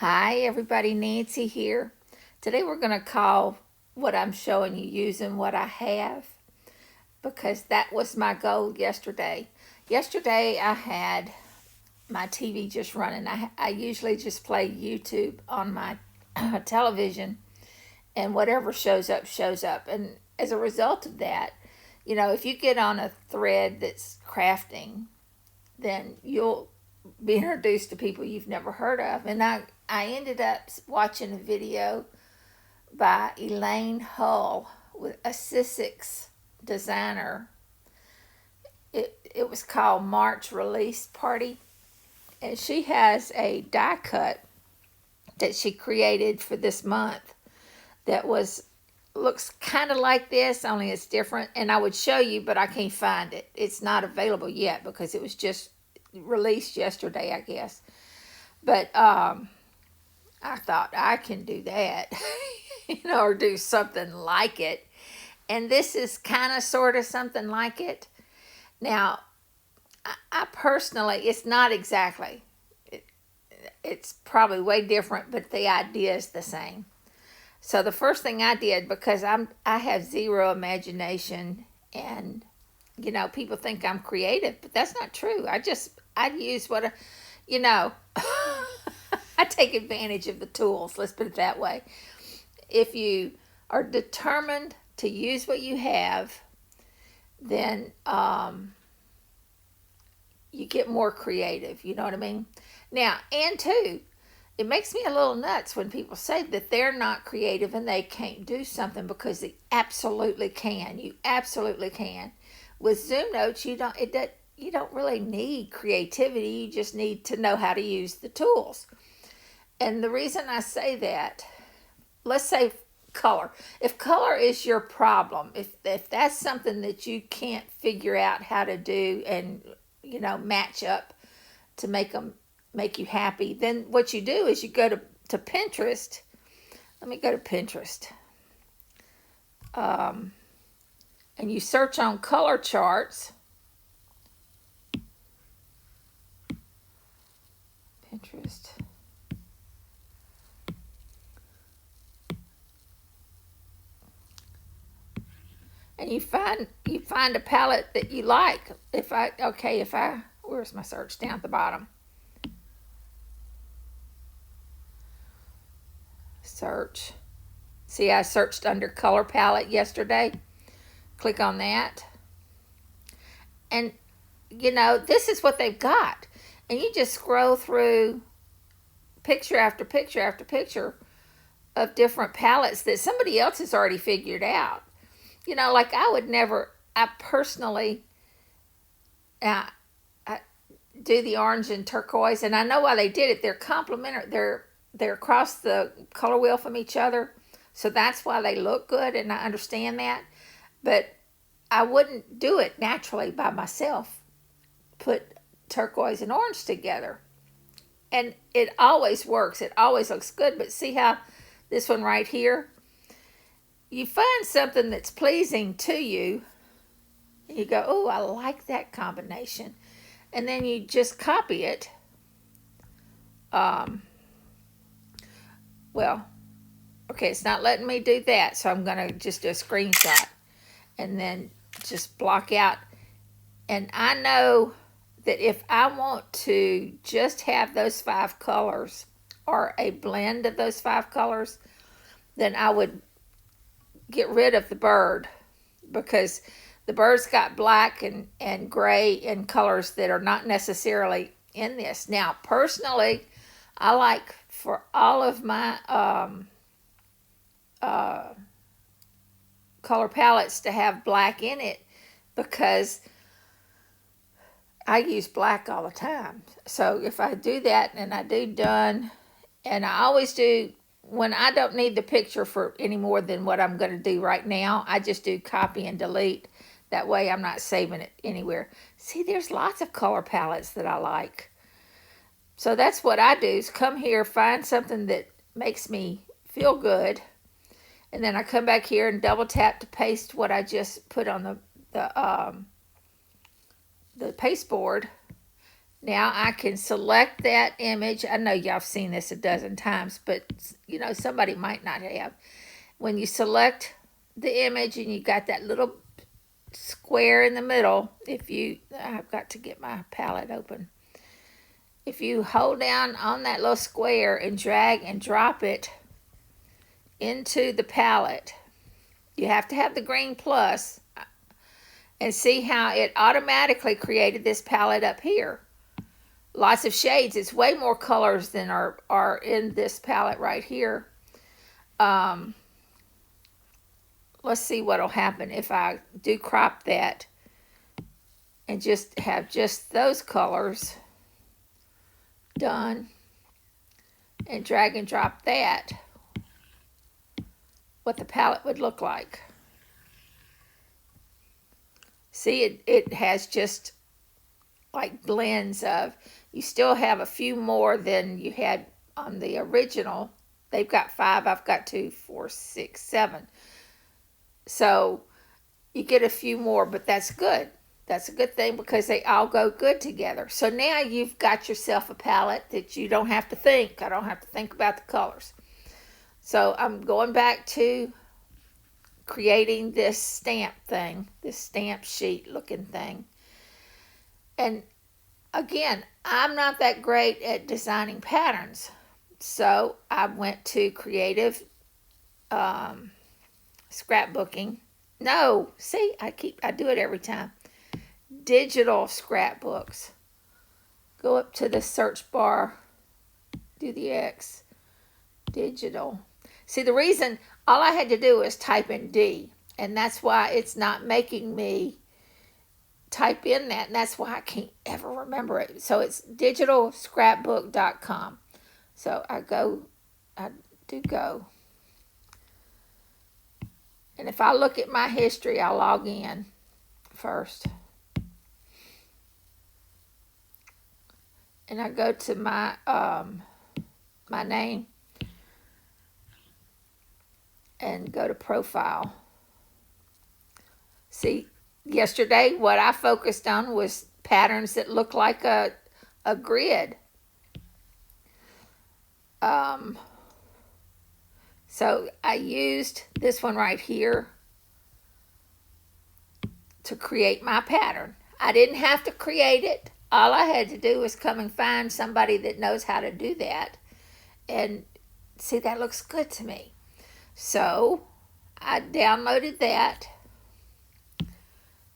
Hi everybody, Nancy here. Today we're going to call what I'm showing you using what I have because that was my goal yesterday. Yesterday I had my TV just running. I usually just play YouTube on my television and whatever shows up. And as a result of that, if you get on a thread that's crafting, then you'll be introduced to people you've never heard of. And I ended up watching a video by Elaine Hull with a Sissix designer. It was called March Release Party. And she has a die cut that she created for this month that looks kind of like this, only it's different. And I would show you, but I can't find it. It's not available yet because it was just released yesterday, I guess. But I thought I can do that, or do something like it. And this is kind of sort of something like it. Now, I personally, it's not exactly. It's probably way different, but the idea is the same. So the first thing I did, because I have zero imagination, and people think I'm creative, but that's not true. I use you know, I take advantage of the tools. Let's put it that way. If you are determined to use what you have, then you get more creative. You know what I mean? Now, and two, it makes me a little nuts when people say that they're not creative and they can't do something, because they absolutely can. You absolutely can. With Zoom Notes, you don't really need creativity. You just need to know how to use the tools. And the reason I say that, let's say color. If color is your problem, if that's something that you can't figure out how to do and match up to make you happy, then what you do is you go to Pinterest. Let me go to Pinterest. And you search on color charts. Pinterest. And you find a palette that you like. Where's my search? Down at the bottom. Search. See, I searched under color palette yesterday. Click on that. And this is what they've got. And you just scroll through picture after picture after picture of different palettes that somebody else has already figured out. Like I personally I do the orange and turquoise, and I know why they did it. They're complementary. They're across the color wheel from each other, so that's why they look good, and I understand that. But I wouldn't do it naturally by myself. Put turquoise and orange together, and it always works. It always looks good. But see how this one right here, you find something that's pleasing to you, and you go, oh, I like that combination. And then you just copy it. Well, okay, it's not letting me do that, so I'm going to just do a screenshot and then just block out. And I know that if I want to just have those 5 colors or a blend of those 5 colors, then I would get rid of the bird, because the bird's got black and gray and colors that are not necessarily in this. Now, personally, I like for all of my color palettes to have black in it, because I use black all the time. So if I do that and I do done, and I always do, when I don't need the picture for any more than what I'm going to do right now, I just do copy and delete. That way I'm not saving it anywhere. See, there's lots of color palettes that I like. So that's what I do, is come here, find something that makes me feel good, and then I come back here and double tap to paste what I just put on the pasteboard, Now I can select that image. I know y'all have seen this a dozen times, but somebody might not have. When you select the image and you got that little square in the middle, I've got to get my palette open. If you hold down on that little square and drag and drop it into the palette, you have to have the green plus, and see how it automatically created this palette up here. Lots of shades. It's way more colors than are in this palette right here. Let's see what'll happen if I do crop that and just have just those colors done and drag and drop that, what the palette would look like. See, it has just like blends of, you still have a few more than you had on the original. They've got 5, I've got 2, 4, 6, 7. So you get a few more, but that's good. That's a good thing because they all go good together. So now you've got yourself a palette that you don't have to think. I don't have to think about the colors. So I'm going back to creating this stamp thing, this stamp sheet looking thing. And again, I'm not that great at designing patterns. So I went to creative scrapbooking. No, see, I do it every time. Digital scrapbooks. Go up to the search bar, do the X, digital. See, the reason, all I had to do was type in D, and that's why it's not making me type in that, and that's why I can't ever remember it. So it's digitalscrapbook.com. So I do go. And if I look at my history, I'll log in first. And I go to my my name and go to profile. See, yesterday what I focused on was patterns that look like a grid. So I used this one right here to create my pattern. I didn't have to create it. All I had to do was come and find somebody that knows how to do that. And see, that looks good to me. So I downloaded that,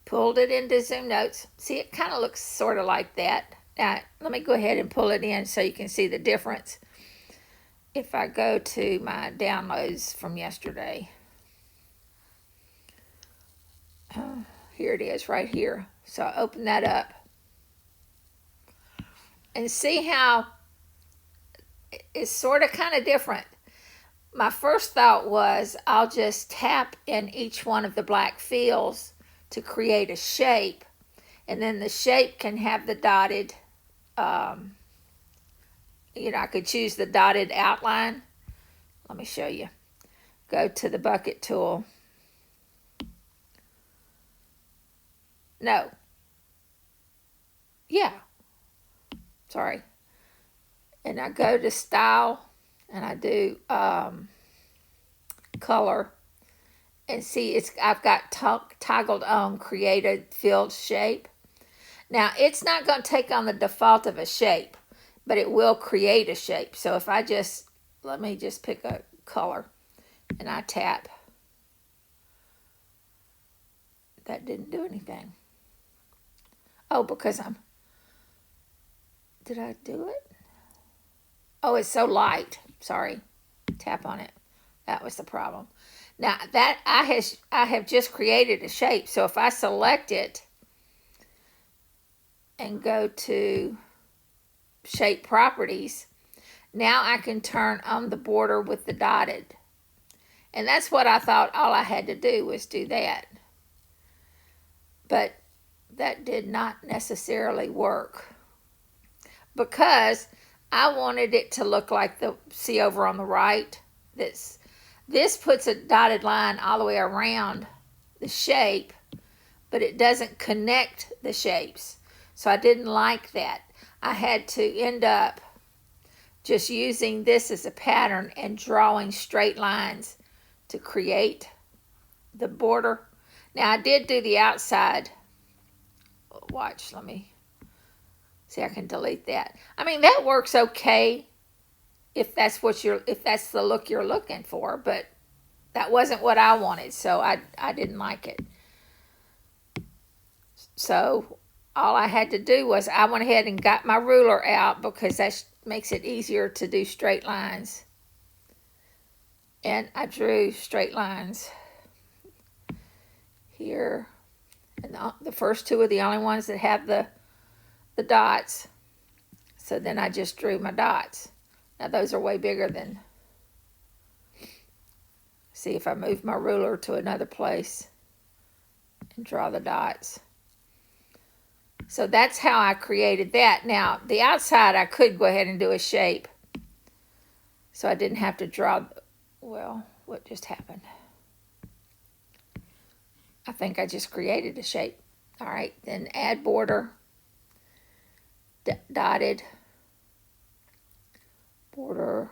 pulled it into Zoom Notes. See, it kind of looks sort of like that. Now, let me go ahead and pull it in so you can see the difference. If I go to my downloads from yesterday, here it is right here. So I open that up and see how it's sort of kind of different. My first thought was I'll just tap in each one of the black fields to create a shape, and then the shape can have the dotted, I could choose the dotted outline. Let me show you. Go to the bucket tool. No. Yeah. Sorry. And I go to style and I do color, and see I've got toggled on create a field shape. Now it's not going to take on the default of a shape, but it will create a shape. So if I let me just pick a color and I tap, that didn't do anything. Oh, because did I do it? Oh, it's so light. Sorry. Tap on it. That was the problem. Now that I have just created a shape. So if I select it and go to shape properties, now I can turn on the border with the dotted. And that's what I thought all I had to do was do that. But that did not necessarily work, because I wanted it to look like see over on the right, this puts a dotted line all the way around the shape, but it doesn't connect the shapes. So I didn't like that. I had to end up just using this as a pattern and drawing straight lines to create the border. Now I did do the outside. Watch, let me see. I can delete that. I mean, that works okay if that's the look you're looking for, but that wasn't what I wanted, so I didn't like it. So all I had to do was I went ahead and got my ruler out because that makes it easier to do straight lines. And I drew straight lines here. And the first two are the only ones that have the dots. So then I just drew my dots. Now those are way bigger than... See if I move my ruler to another place and draw the dots. So that's how I created that. Now, the outside, I could go ahead and do a shape. So I didn't have to draw... Well, what just happened? I think I just created a shape. All right, then add border. Dotted. Border.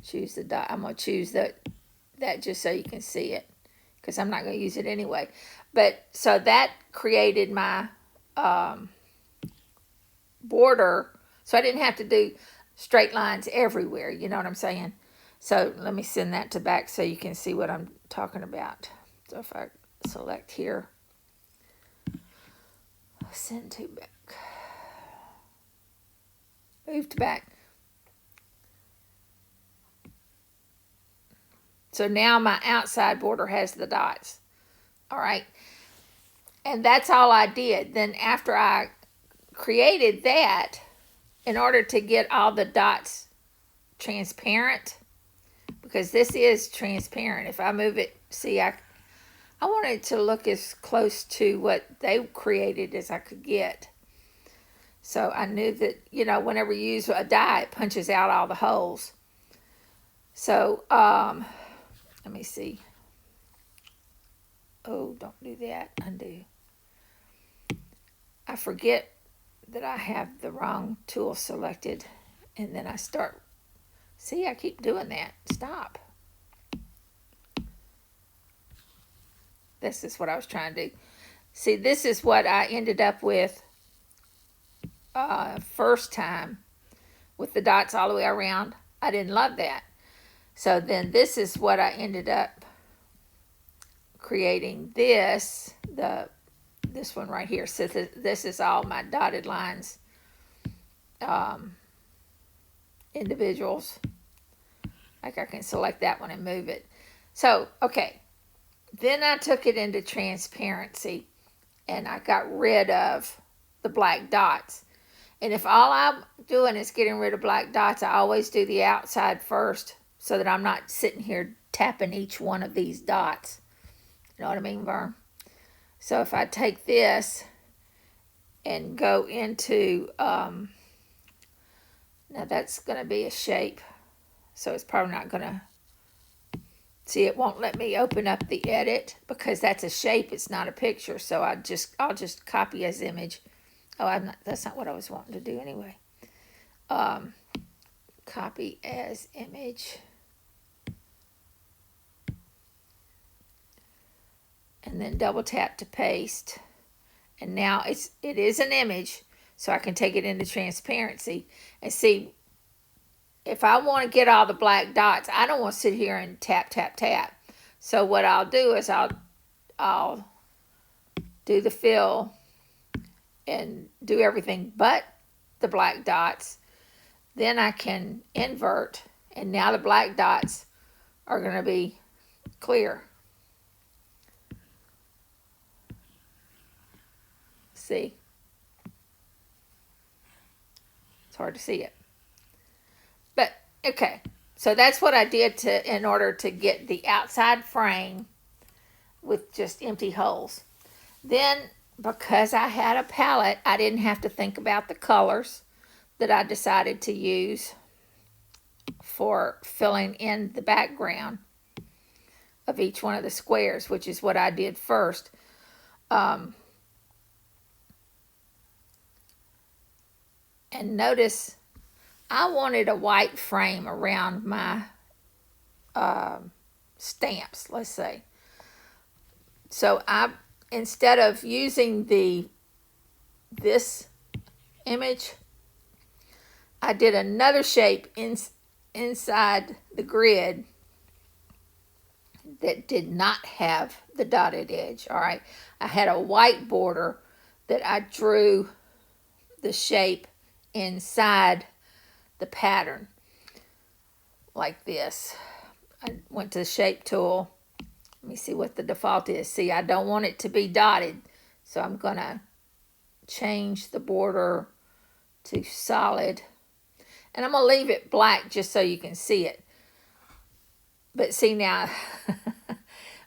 Choose the dot. I'm going to choose that just so you can see it, because I'm not going to use it anyway. But so that created my border, so I didn't have to do straight lines everywhere, you know what I'm saying? So let me send that to back so you can see what I'm talking about. So if I select here, send to back, move to back. So now my outside border has the dots. All right. And that's all I did. Then after I created that, in order to get all the dots transparent, because this is transparent. If I move it, see, I wanted it to look as close to what they created as I could get. So I knew that, you know, whenever you use a die, it punches out all the holes. So, let me see. Oh, don't do that. Undo. I forget that I have the wrong tool selected, and then I start. See, I keep doing that. Stop. This is what I was trying to do. See, this is what I ended up with first time with the dots all the way around. I didn't love that. So then this is what I ended up creating this one right here. So this is all my dotted lines, individuals. Like I can select that one and move it. So, okay. Then I took it into transparency and I got rid of the black dots. And if all I'm doing is getting rid of black dots, I always do the outside first so that I'm not sitting here tapping each one of these dots. You know what I mean, Vern? So if I take this and go into, now that's going to be a shape. So it's probably not going to, see, it won't let me open up the edit because that's a shape. It's not a picture. So I'll just copy as image. Oh, that's not what I was wanting to do anyway. Copy as image. And then double tap to paste. And now it is an image, so I can take it into transparency and see. If I want to get all the black dots, I don't want to sit here and tap, tap, tap. So what I'll do is I'll do the fill and do everything but the black dots. Then I can invert, and now the black dots are going to be clear. See? It's hard to see it. But, okay. So that's what I did in order to get the outside frame with just empty holes. Then, because I had a palette, I didn't have to think about the colors that I decided to use for filling in the background of each one of the squares, which is what I did first. And And notice I wanted a white frame around my stamps, let's say. So instead of using this image, I did another shape inside the grid that did not have the dotted edge. All right, I had a white border that I drew the shape inside the pattern like this. I went to the shape tool. Let me see what the default is. See, I don't want it to be dotted, so I'm gonna change the border to solid, and I'm gonna leave it black just so you can see it. But see now,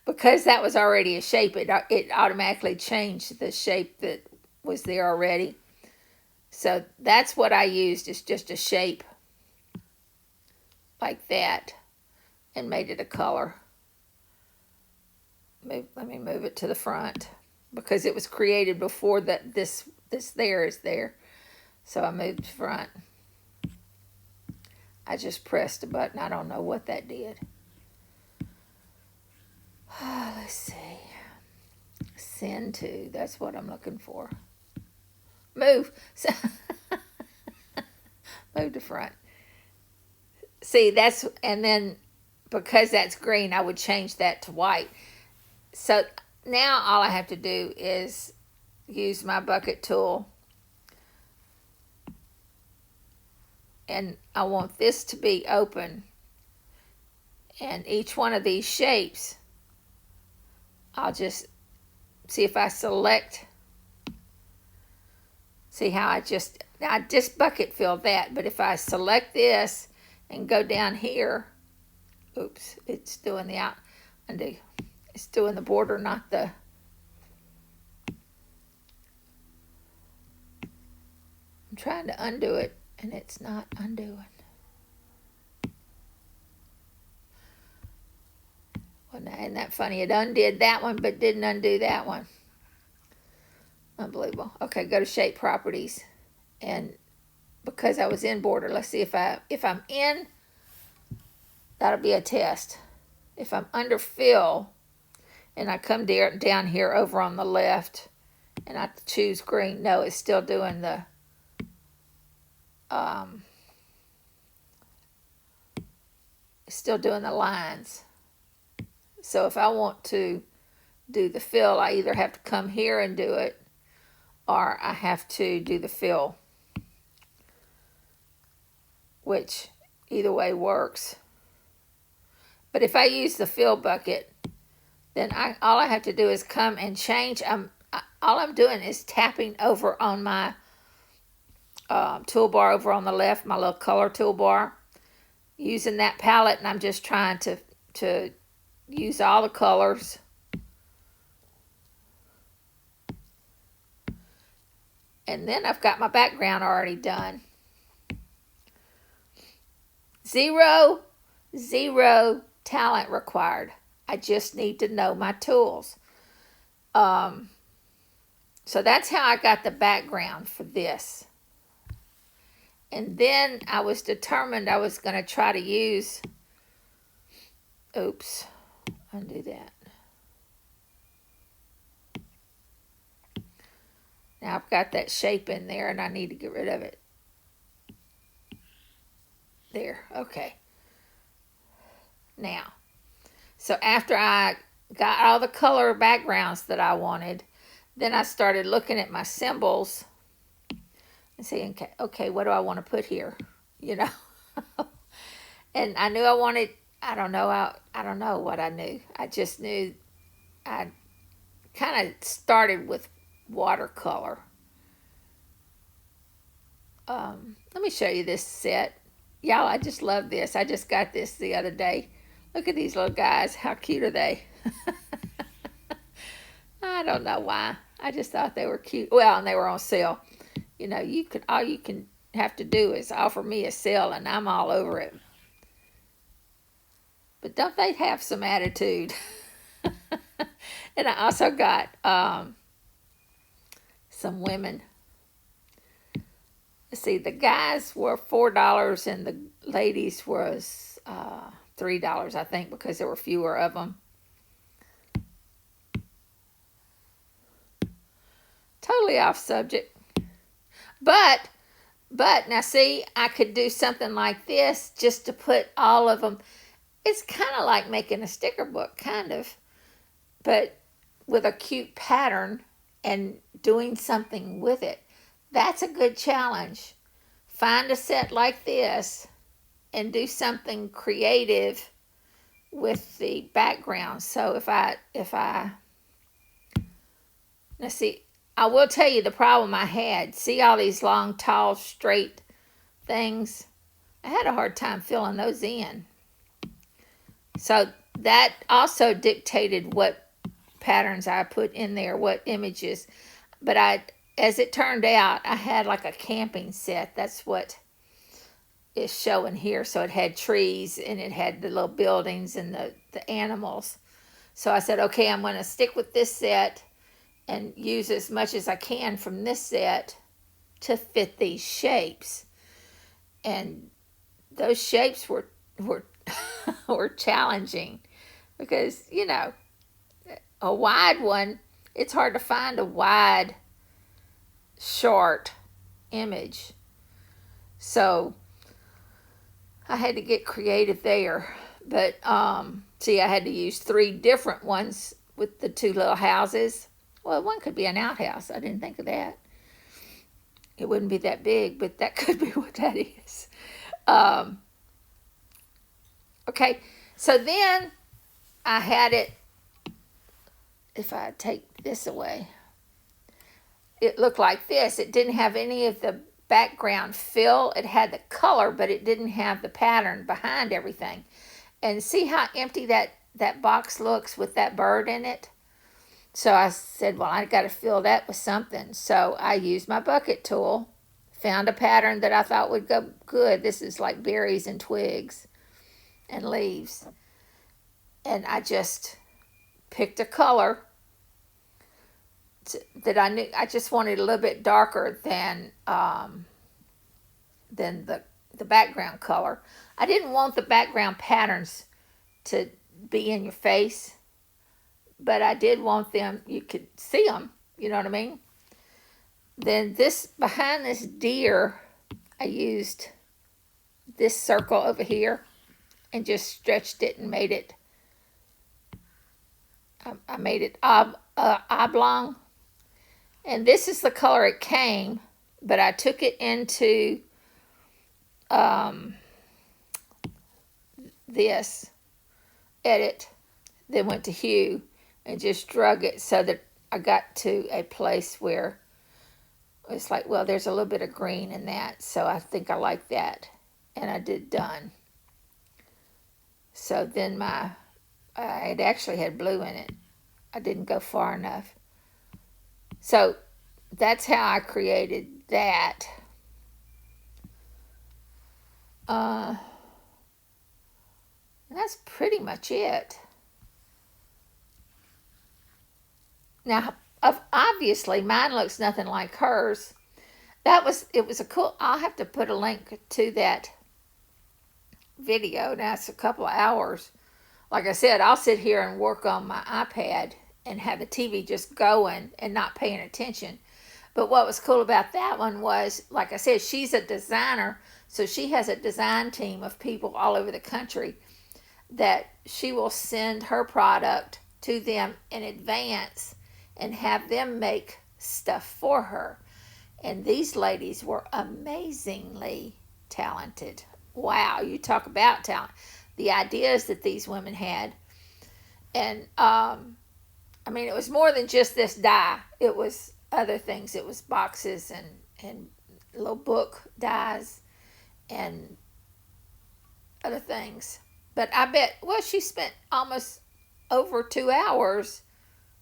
because that was already a shape, it automatically changed the shape that was there already. So that's what I used, is just a shape like that, and made it a color. Let me move it to the front, because it was created before that this there is there. So I moved to front. I just pressed a button. I don't know what that did. Let's see. Send to. That's what I'm looking for. Move. Move to front. See, and then because that's green, I would change that to white. So now all I have to do is use my bucket tool, and I want this to be open, and each one of these shapes, I'll just see if I select. See how I just bucket filled that, but if I select this and go down here, oops, it's doing the undo. It's doing the border, not the. I'm trying to undo it, and it's not undoing. Well, isn't that funny? It undid that one, but didn't undo that one. Unbelievable. Okay, go to shape properties, and because I was in border, let's see if I'm in. That'll be a test. If I'm under fill, and I come down here over on the left, and I choose green, no, it's still doing the lines. So if I want to do the fill, I either have to come here and do it, or I have to do the fill, which either way works. But if I use the fill bucket, then all I have to do is come and change. All I'm doing is tapping over on my toolbar over on the left, my little color toolbar, using that palette, and I'm just trying to use all the colors. And then I've got my background already done. Zero talent required. I just need to know my tools. So that's how I got the background for this. And then I was determined I was going to try to use, oops, undo that. Now I've got that shape in there, and I need to get rid of it. There, okay. Now, so after I got all the color backgrounds that I wanted, then I started looking at my symbols and saying, okay, what do I want to put here? You know? And I knew I wanted, I don't know what I knew. I just knew I kind of started with watercolor. Let me show you this set. Y'all, I just love this. I just got this the other day. Look at these little guys. How cute are they? I don't know why. I just thought they were cute. Well, and they were on sale. You know, all you can have to do is offer me a sale, and I'm all over it. But don't they have some attitude? And I also got some women See, the guys were $4 and the ladies was $3, I think, because there were fewer of them. Totally off subject. But now see, I could do something like this just to put all of them. It's kind of like making a sticker book, kind of, but with a cute pattern and doing something with it. That's a good challenge. Find a set like this and do something creative with the background. So if I let's see, I will tell you the problem I had. See all these long, tall, straight things? I had a hard time filling those in. So that also dictated what patterns I put in there, what images. But as it turned out, I had like a camping set. That's what is showing here. So it had trees and it had the little buildings and the animals. So I said, okay, I'm going to stick with this set and use as much as I can from this set to fit these shapes. And those shapes were were challenging because, you know, a wide one, it's hard to find a wide, short image. So I had to get creative there. But see, I had to use 3 different ones with the 2 little houses. Well, one could be an outhouse. I didn't think of that. It wouldn't be that big, but that could be what that is. Okay, so then I had it, if I take this away, it looked like this. It didn't have any of the background fill. It had the color, but it didn't have the pattern behind everything. And see how empty that box looks with that bird in it? So I said, well, I got to fill that with something. So I used my bucket tool, found a pattern that I thought would go good. This is like berries and twigs and leaves. And I just picked a color that I knew. I just wanted a little bit darker than the background color. I didn't want the background patterns to be in your face, but I did want them, you could see them, you know what I mean? Then behind this deer, I used this circle over here and just stretched it and made it, I made it oblong. And this is the color it came, but I took it into this edit, then went to hue and just drug it so that I got to a place where it's like, well, there's a little bit of green in that, so I think I like that. And I did done. So then it actually had blue in it. I didn't go far enough. So that's how I created that. That's pretty much it. Now, obviously, mine looks nothing like hers. It was a cool, I'll have to put a link to that video. Now, it's a couple of hours. Like I said, I'll sit here and work on my iPad and have the TV just going and not paying attention. But what was cool about that one was, like I said, she's a designer, so she has a design team of people all over the country that she will send her product to them in advance and have them make stuff for her. And these ladies were amazingly talented. Wow, you talk about talent. The ideas that these women had. And, I mean, it was more than just this die. It was other things. It was boxes and little book dies and other things. But I bet, well, she spent almost over 2 hours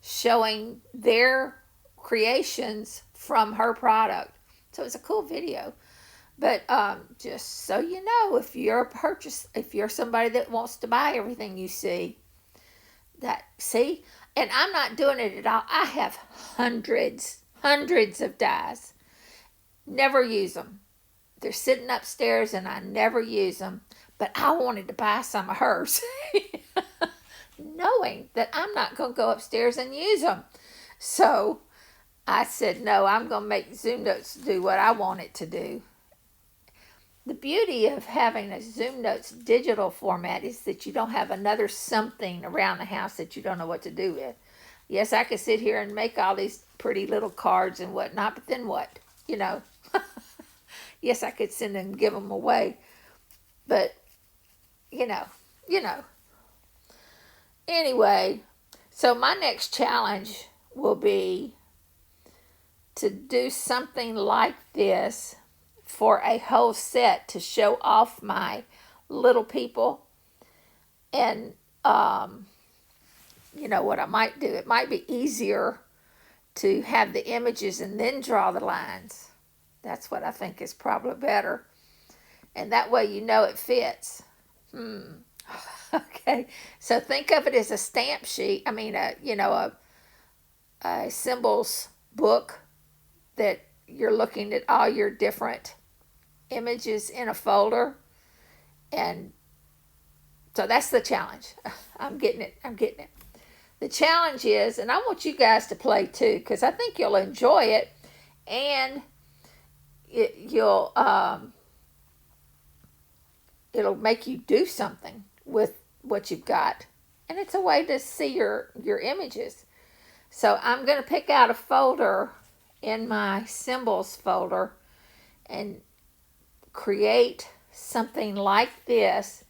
showing their creations from her product. So it's a cool video. But just so you know, if you're somebody that wants to buy everything you see, and I'm not doing it at all. I have hundreds of dies. Never use them. they're sitting upstairs and I never use them, but I wanted to buy some of hers, knowing that I'm not going to go upstairs and use them. So I said, no, I'm going to make Zoom Notes do what I want it to do. The beauty of having a Zoom Notes digital format is that you don't have another something around the house that you don't know what to do with. Yes, I could sit here and make all these pretty little cards and whatnot, but then what? You know, yes, I could send them and give them away, but you know. Anyway, so my next challenge will be to do something like this for a whole set to show off my little people. And you know what I might do? It might be easier to have the images and then draw the lines. That's what I think is probably better. And that way you know it fits. Okay, so think of it as a stamp sheet. I mean, a symbols book that you're looking at all your different images in a folder. And so that's the challenge. I'm getting it. The challenge is, and I want you guys to play too, because I think you'll enjoy it, and it'll make you do something with what you've got, and it's a way to see your images. So I'm going to pick out a folder in my symbols folder and create something like this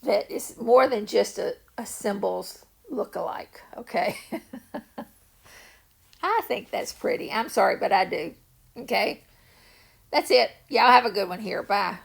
that is more than just a symbols look-alike, okay? I think that's pretty. I'm sorry, but I do. Okay? That's it. Y'all have a good one here. Bye.